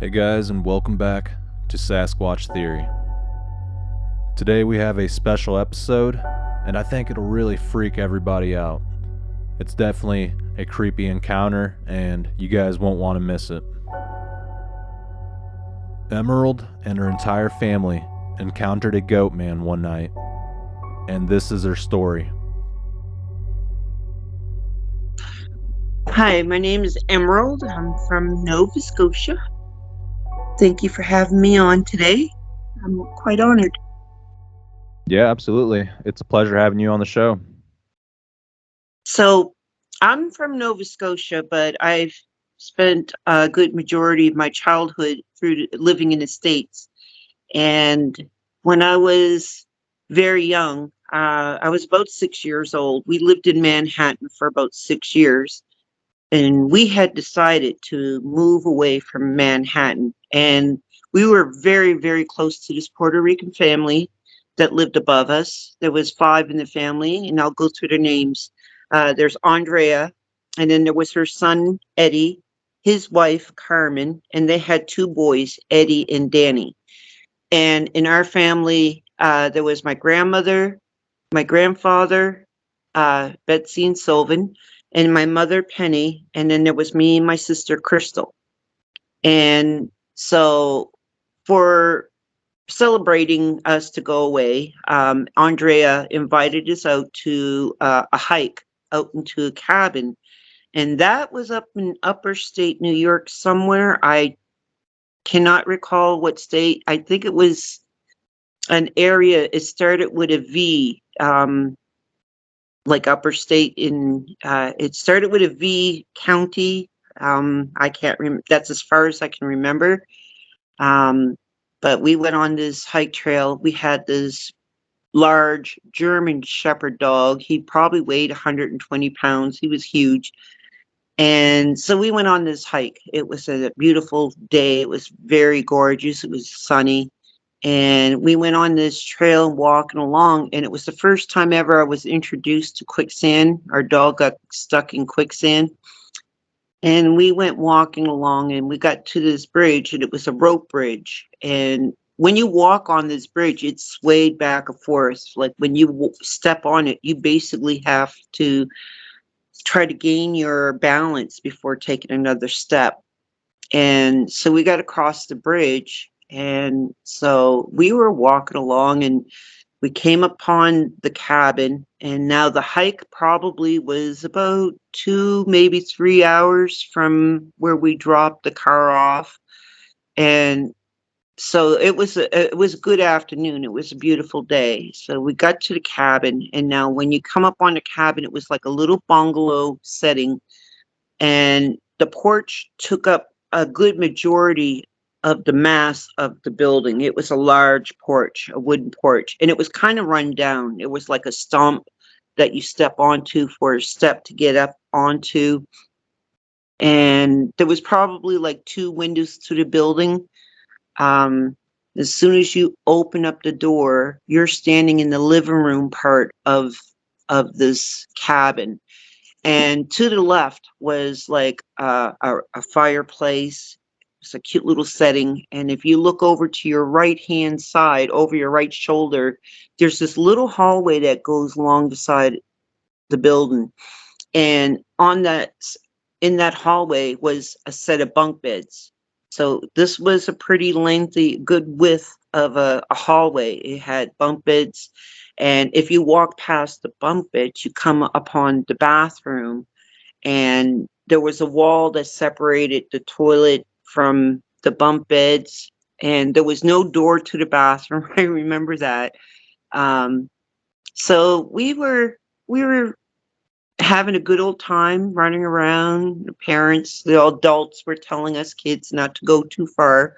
Hey guys, and welcome back to Sasquatch Theory. Today we have a special episode, and I think it'll really freak everybody out. It's definitely a creepy encounter, and you guys won't want to miss it. Emerald and her entire family encountered a Goatman one night, and this is their story. Hi, my name is Emerald. I'm from Nova Scotia. Thank you for having me on today. I'm quite honored. Yeah, absolutely. It's a pleasure having you on the show. So, I'm from Nova Scotia, but I've spent a good majority of my childhood through living in the States. And when I was very young, I was about 6 years old. We lived in Manhattan for about 6 years. And we had decided to move away from Manhattan. And we were very, very close to this Puerto Rican family that lived above us. There was five in the family, and I'll go through their names. There's Andrea, and then there was her son Eddie, his wife Carmen, and they had two boys, Eddie and Danny. And in our family, there was my grandmother, my grandfather, Betsy and Sylvan, and my mother, Penny, and then there was me and my sister, Crystal. And so for celebrating us to go away, Andrea invited us out to a hike out into a cabin. And that was up in upper state New York somewhere. I cannot recall what state. I think it was an area, it started with a V. Like upper state in it started with a V county. I can't remember. That's as far as I can remember. Um, but we went on this hike trail. We had this large German Shepherd dog. He probably weighed 120 pounds. He was huge. And so we went on this hike. It was a beautiful day. It was very gorgeous. It was sunny. And we went on this trail walking along, and it was the first time ever I was introduced to quicksand. Our dog got stuck in quicksand. And we went walking along, and we got to this bridge, and it was a rope bridge. And when you walk on this bridge, it's swayed back and forth. Like when you step on it, you basically have to try to gain your balance before taking another step. And so we got across the bridge. And so we were walking along and we came upon the cabin. And now the hike probably was about 2, maybe 3 hours from where we dropped the car off. And so it was a good afternoon. It was a beautiful day. So we got to the cabin. And now when you come up on the cabin, it was like a little bungalow setting. And the porch took up a good majority of the mass of the building. It was a large porch, a wooden porch, and it was kind of run down. It was like a stump that you step onto for a step to get up onto. And there was probably like two windows to the building. Um, as soon as you open up the door, you're standing in the living room part of this cabin, and to the left was like a fireplace. It's a cute little setting. And if you look over to your right hand side, over your right shoulder, there's this little hallway that goes along beside the building. And on that, in that hallway was a set of bunk beds. So this was a pretty lengthy, good width of a hallway. It had bunk beds. And if you walk past the bunk beds, you come upon the bathroom, and there was a wall that separated the toilet from the bunk beds, and there was no door to the bathroom. I remember that. Um, so we were having a good old time running around. The parents, the adults were telling us kids not to go too far,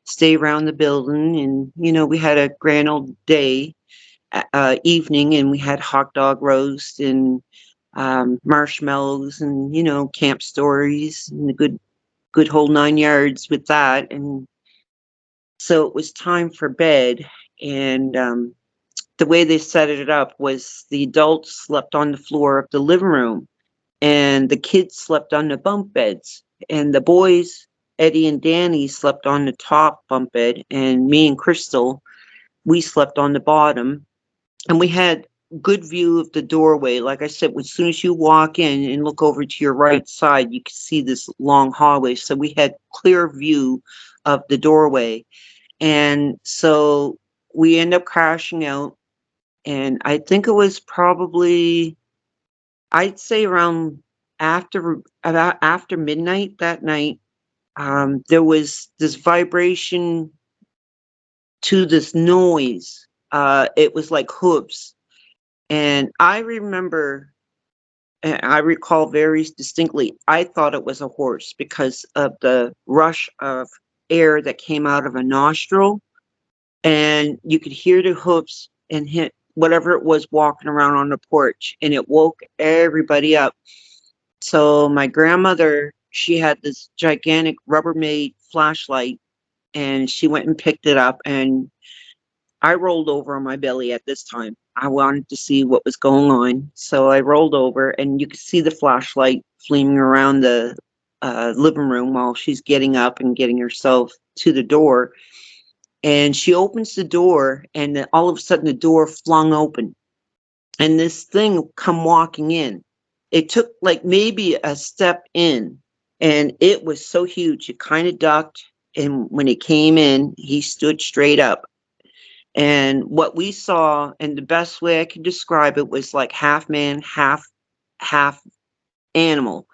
stay around the building, and we had a grand old day, evening, and we had hot dog roast and marshmallows and camp stories and the good whole 9 yards with that. And so it was time for bed. And the way they set it up was the adults slept on the floor of the living room, and the kids slept on the bunk beds. And the boys Eddie and Danny slept on the top bunk bed, and me and Crystal, we slept on the bottom. And we had good view of the doorway. Like I said, as soon as you walk in and look over to your right side, you can see this long hallway. So we had clear view of the doorway. And so we end up crashing out. And I think it was probably, I'd say around after midnight that night. There was this vibration to this noise. It was like hooves. And I remember, and I recall very distinctly, I thought it was a horse because of the rush of air that came out of a nostril. And you could hear the hoofs and hit whatever it was walking around on the porch. And it woke everybody up. So my grandmother, she had this gigantic Rubbermaid flashlight, and she went and picked it up, and I rolled over on my belly at this time. I wanted to see what was going on. So I rolled over, and you could see the flashlight flaming around the living room while she's getting up and getting herself to the door. And she opens the door, and then all of a sudden the door flung open, and this thing come walking in. It took like maybe a step in, and it was so huge. It kind of ducked, and when it came in, he stood straight up. And what we saw, and the best way I could describe it, was like half man, half animal.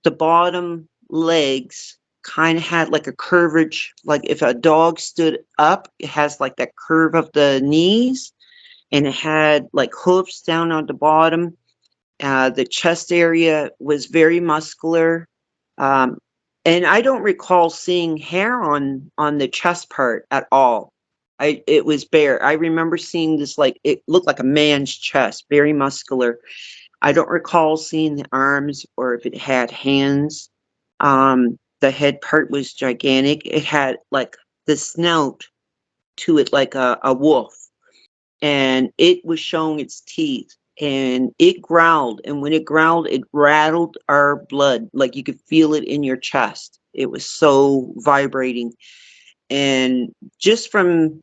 The bottom legs kind of had like a curvage, like if a dog stood up, it has like that curve of the knees, and it had like hoofs down on the bottom. The chest area was very muscular. Um, and I don't recall seeing hair on the chest part at all. It was bare. I remember seeing this, like it looked like a man's chest, very muscular. I don't recall seeing the arms or if it had hands. The head part was gigantic. It had like the snout to it like a wolf, and it was showing its teeth, and it growled, and when it growled, it rattled our blood, like you could feel it in your chest. It was so vibrating, and just from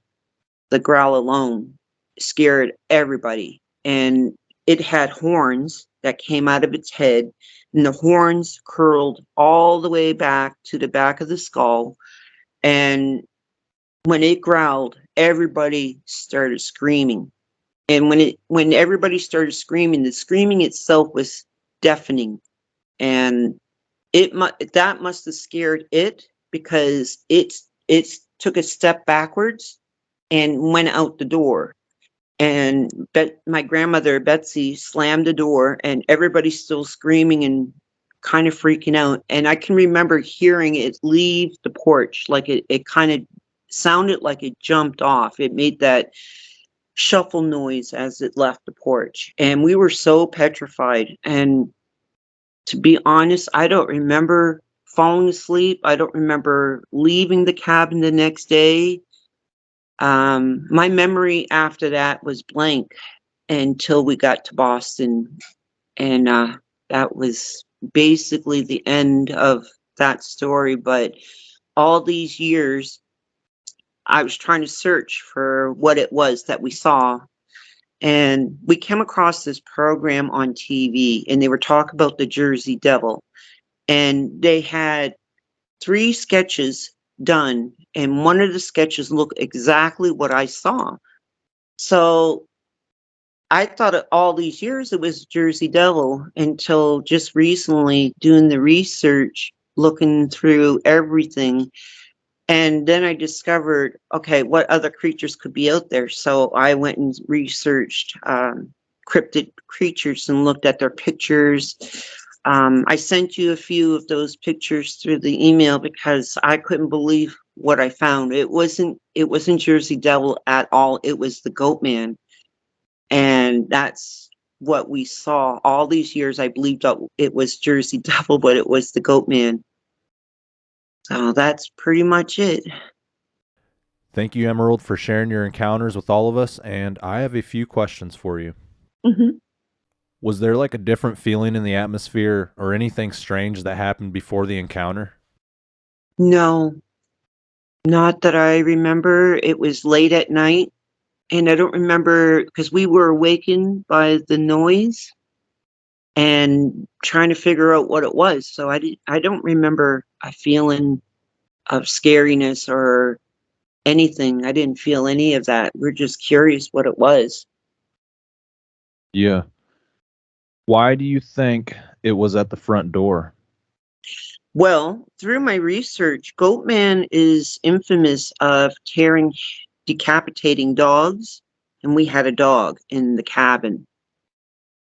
the growl alone scared everybody. And it had horns that came out of its head, and the horns curled all the way back to the back of the skull. And when it growled, everybody started screaming. And when everybody started screaming, the screaming itself was deafening. And that must have scared it, because it took a step backwards and went out the door. And my grandmother Betsy slammed the door, and everybody's still screaming and kind of freaking out. And I can remember hearing it leave the porch, like it kind of sounded like it jumped off. It made that shuffle noise as it left the porch. And we were so petrified. And to be honest, I don't remember falling asleep. I don't remember leaving the cabin the next day. My memory after that was blank until we got to Boston. And that was basically the end of that story. But all these years, I was trying to search for what it was that we saw. And we came across this program on TV, and they were talking about the Jersey Devil. And they had 3 sketches done, and one of the sketches looked exactly what I saw. So I thought all these years it was Jersey Devil, until just recently doing the research, looking through everything. And then I discovered, okay, what other creatures could be out there. So I went and researched cryptid creatures and looked at their pictures. I sent you a few of those pictures through the email because I couldn't believe what I found. It wasn't Jersey Devil at all. It was the Goatman. And that's what we saw all these years. I believed it was Jersey Devil, but it was the Goatman. So that's pretty much it. Thank you, Emerald, for sharing your encounters with all of us, and I have a few questions for you. Mm-hmm. Was there like a different feeling in the atmosphere or anything strange that happened before the encounter? No, not that I remember. It was late at night, and I don't remember because we were awakened by the noise and trying to figure out what it was. So I don't remember a feeling of scariness or anything. I didn't feel any of that. We're just curious what it was. Yeah. Why do you think it was at the front door? Well, through my research, Goatman is infamous of decapitating dogs, and we had a dog in the cabin.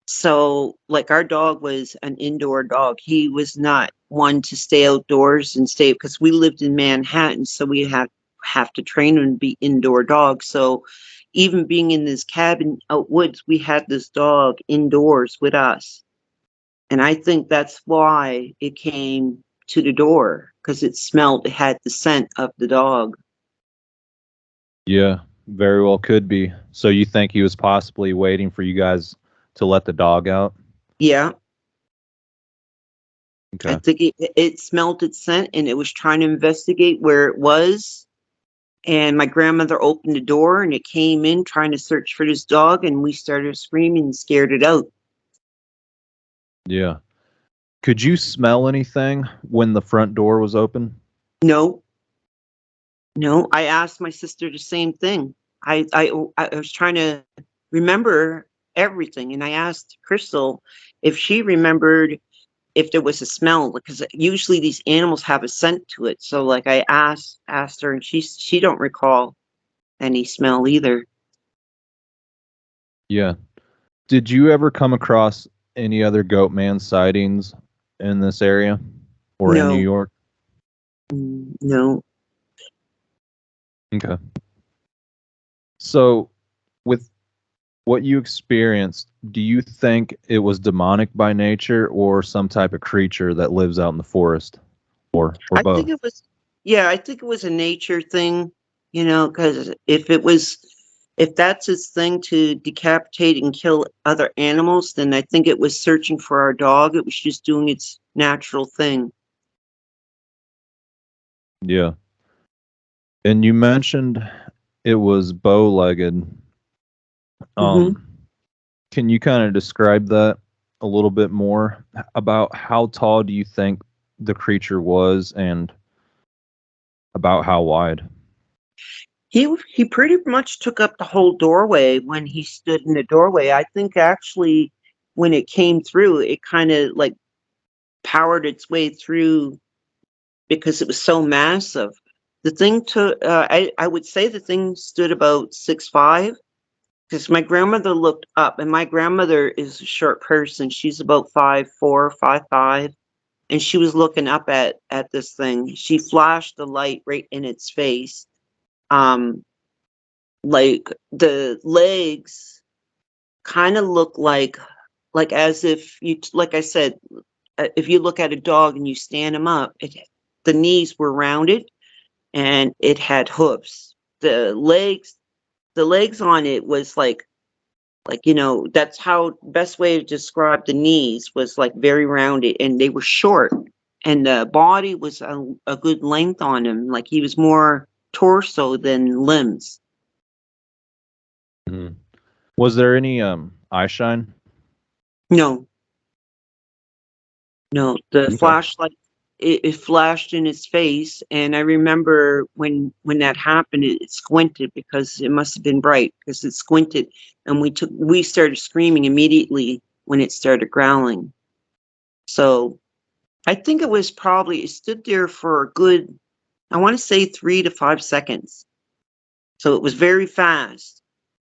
So, like, our dog was an indoor dog. He was not one to stay outdoors and stay because we lived in Manhattan, so we have to train him to be indoor dog. So, even being in this cabin out woods, we had this dog indoors with us. And I think that's why it came to the door because it had the scent of the dog. Yeah, very well could be. So you think he was possibly waiting for you guys to let the dog out? Yeah, I Okay. think it smelled its scent and it was trying to investigate where it was. And my grandmother opened the door and it came in trying to search for this dog, and we started screaming and scared it out. Yeah. Could you smell anything when the front door was open? No, no, I asked my sister the same thing. I was trying to remember everything, and I asked Crystal if she remembered if there was a smell because usually these animals have a scent to it. So like I asked her, and she don't recall any smell either. Yeah. Did you ever come across any other Goatman sightings in this area or in New No, York? no. Okay. So, with what you experienced, do you think it was demonic by nature or some type of creature that lives out in the forest, or I think both? it was, yeah, I think it was a nature thing, because if that's its thing to decapitate and kill other animals, then I think it was searching for our dog. It was just doing its natural thing. Yeah. And you mentioned it was bow-legged. Hmm. Um, can you kind of describe that a little bit more about how tall do you think the creature was and about how wide? He pretty much took up the whole doorway when he stood in the doorway. I think actually when it came through, it kind of like powered its way through because it was so massive. The thing to I would say the thing stood about 6'5", because my grandmother looked up, and my grandmother is a short person. She's about 5'4", 5'5", and she was looking up at this thing. She flashed the light right in its face. Um, like the legs kind of look like as if you like I said, if you look at a dog and you stand him up, the knees were rounded and it had hooves. The legs on it was that's how best way to describe the knees was like very rounded and they were short, and the body was a good length on him, like he was more torso than limbs. Mhm. Was there any eye shine? No, no, the Okay. flashlight, it flashed in his face, and I remember when that happened, it squinted because it must have been bright because it squinted, and we started screaming immediately when it started growling. So I think it stood there for a good, I want to say 3 to 5 seconds. So it was very fast.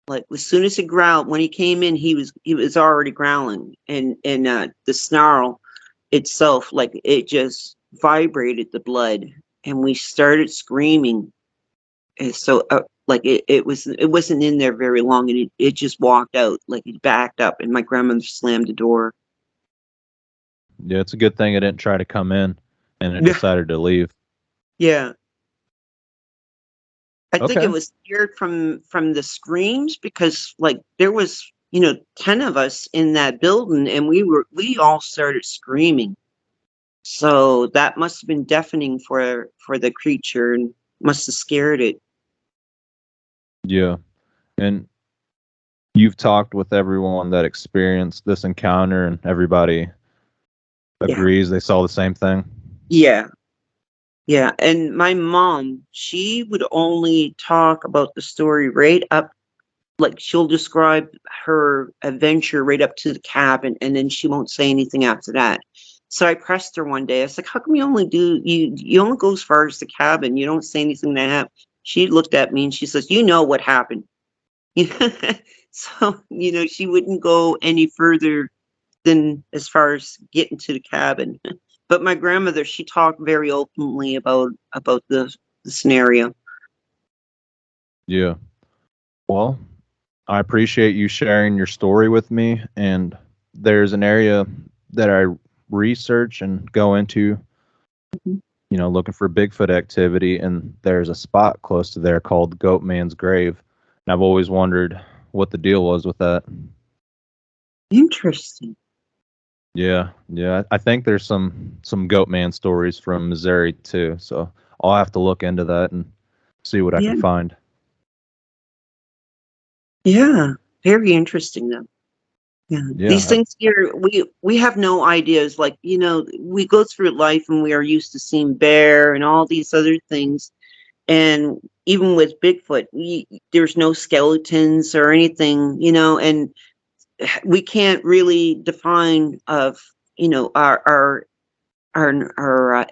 Like as soon as it growled, when he came in, he was already growling, and the snarl itself, like it just vibrated the blood, and we started screaming. And so, like it wasn't in there very long, and it just walked out, like it backed up, and my grandmother slammed the door. Yeah, it's a good thing it didn't try to come in and it Yeah, decided to leave. yeah. I think it Okay. was scared from the screams because like there was 10 of us in that building, and we all started screaming. So that must have been deafening for the creature and must have scared it. Yeah. And you've talked with everyone that experienced this encounter, and everybody Yeah. agrees they saw the same thing? Yeah. Yeah. And my mom, she would only talk about the story right up, like she'll describe her adventure right up to the cabin, and then she won't say anything after that. So I pressed her one day. I was like, "How come you only go as far as the cabin? You don't say anything that happened." She looked at me and she says, "You know what happened." So, she wouldn't go any further than as far as getting to the cabin. But my grandmother, she talked very openly about the scenario. Yeah. Well, I appreciate you sharing your story with me. And there's an area that I research and go into, Mhm. looking for Bigfoot activity. And there's a spot close to there called Goatman's Grave. And I've always wondered what the deal was with that. Interesting. Yeah, yeah. I think there's some Goatman stories from Missouri too. So I'll have to look into that and see what I Yeah. can find. Yeah. Very interesting though. Yeah. These Yeah, things here, we have no ideas. Like, we go through life and we are used to seeing bear and all these other things. And even with Bigfoot, there's no skeletons or anything, and we can't really define of, our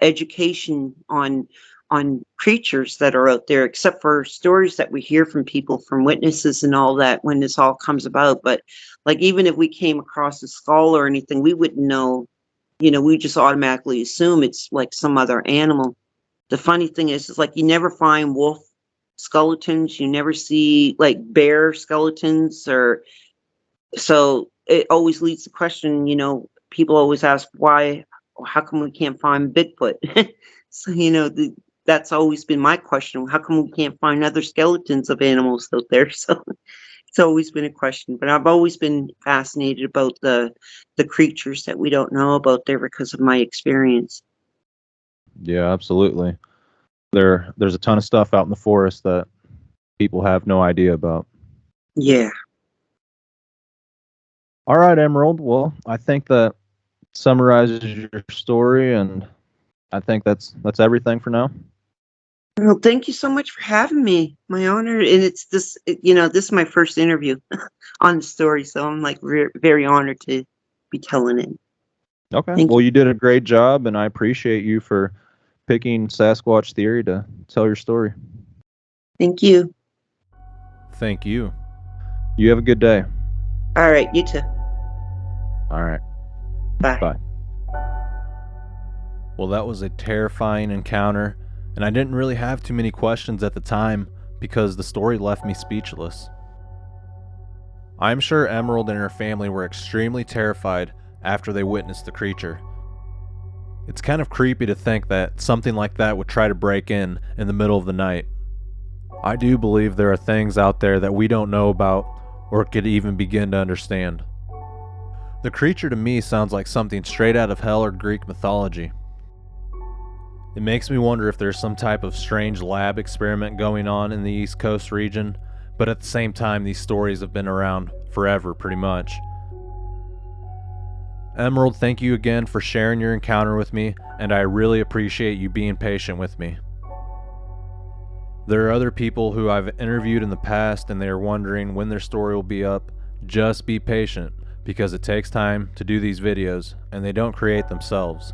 education on creatures that are out there, except for stories that we hear from people, from witnesses and all that, when this all comes about. But like, even if we came across a skull or anything, we wouldn't know. We just automatically assume it's like some other animal. The funny thing is like, you never find wolf skeletons, you never see like bear skeletons, or so it always leads to question. People always ask why, how come we can't find Bigfoot? So, that's always been my question. How come we can't find other skeletons of animals out there? So it's always been a question. But I've always been fascinated about the creatures that we don't know about there because of my experience. yeah, absolutely. There's a ton of stuff out in the forest that people have no idea about. Yeah. All right, Emerald. Well, I think that summarizes your story, and I think that's everything for now. Well, thank you so much for having me. My honor. And this is my first interview on the story. So I'm like very honored to be telling it. Okay. Thank Well, you. you did a great job, and I appreciate you for picking Sasquatch theory to tell your story. Thank you. Thank you. You have a good day. All right. You too. All right. Bye. Bye. Well, that was a terrifying encounter, and I didn't really have too many questions at the time because the story left me speechless. I'm sure Emerald and her family were extremely terrified after they witnessed the creature. It's kind of creepy to think that something like that would try to break in the middle of the night. I do believe there are things out there that we don't know about or could even begin to understand. The creature to me sounds like something straight out of hell or Greek mythology. It makes me wonder if there's some type of strange lab experiment going on in the East Coast region, but at the same time, these stories have been around forever, pretty much. Emerald, thank you again for sharing your encounter with me, and I really appreciate you being patient with me. There are other people who I've interviewed in the past, and they are wondering when their story will be up. Just be patient, because it takes time to do these videos, and they don't create themselves.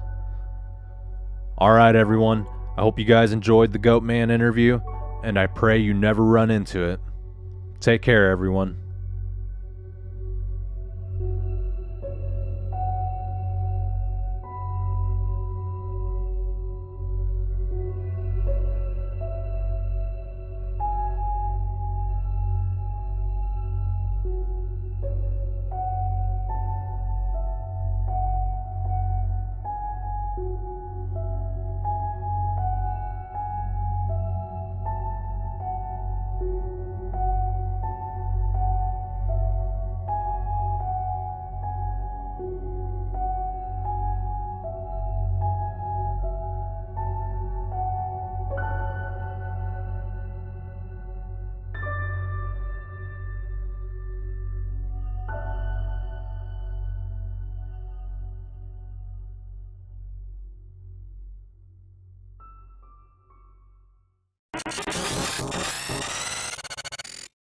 Alright everyone, I hope you guys enjoyed the Goatman interview, and I pray you never run into it. Take care everyone.